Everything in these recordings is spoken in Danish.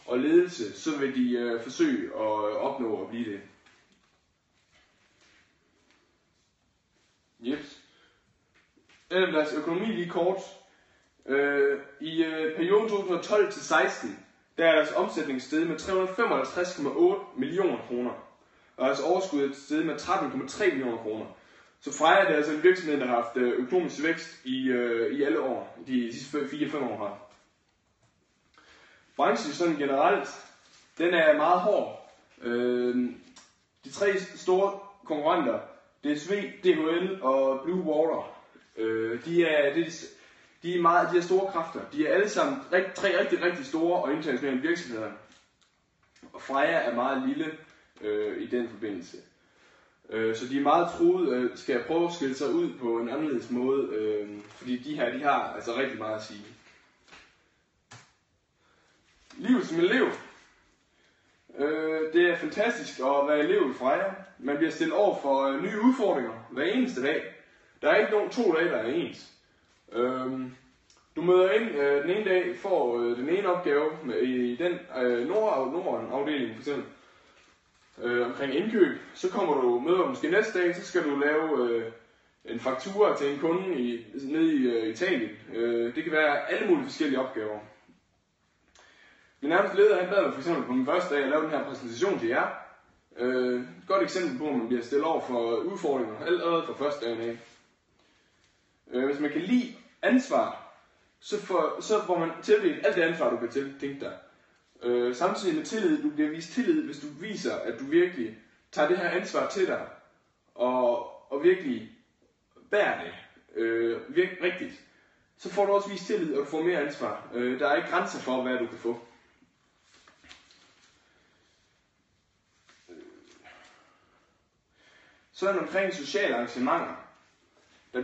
og ledelse, så vil de forsøge at opnå at blive det. Yes. Deres økonomi lige kort. I perioden 2012 til 16, der er deres omsætning steget med 355,8 millioner kroner, og deres overskud er steget med 13,3 millioner kroner. Så Freja er altså en virksomhed, der har haft økonomisk vækst i alle år, de sidste 4-5 år her. Branchen sådan generelt, den er meget hård. De 3 store konkurrenter, DSV, DHL og Blue Water, de er store kræfter. De er alle sammen 3 rigtig store og internationale virksomheder. Og Freja er meget lille i den forbindelse. Så de er meget truet, skal prøve at skille sig ud på en anderledes måde, fordi de har altså rigtig meget at sige. Livet som elev. Det er fantastisk at være elev i Freja. Man bliver stillet over for nye udfordringer hver eneste dag. Der er ikke nogen 2 dage, der er ens. Du møder ind den ene dag, får den ene opgave i den Norden-afdeling for eksempel, omkring indkøb. Så møder du måske næste dag, så skal du lave en faktura til en kunde nede i Italien. Det kan være alle mulige forskellige opgaver. Min nærmeste leder, han bad mig for eksempel på min første dag at lave den her præsentation til jer. Et godt eksempel på, at man bliver stillet over for udfordringer allerede fra første dagen af. Hvis man kan lide ansvar, så får man tildelt alt det ansvar, du kan tænke dig. Samtidig med tillid, du bliver vist tillid, hvis du viser, at du virkelig tager det her ansvar til dig, og virkelig bærer det rigtigt. Så får du også vist tillid, og du får mere ansvar. Der er ikke grænser for, hvad du kan få. Sådan omkring sociale arrangementer. Der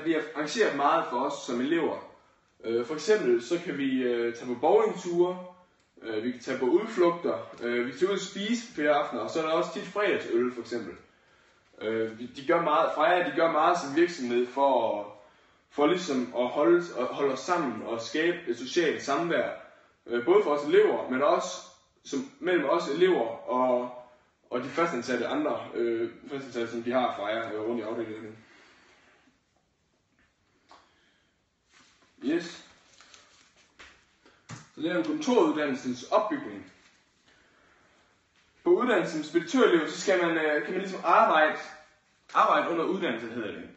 bliver arrangeret meget for os som elever. For eksempel så kan vi tage på bowlingture, vi kan tage på udflugter, vi kan tage ud og spise flere aftener, og så er der også tit fredagsøl for eksempel. Freja gør meget som virksomhed for ligesom at holde os sammen og skabe et socialt samvær. Både for os elever, men også mellem os elever og de fastansatte fastansatte, som de har Freja rundt i afdelingen. Yes. Så det er en kontoruddannelsens opbygning. På uddannelsen som speditørelev, så kan man ligesom arbejde under uddannelsen, hedder det.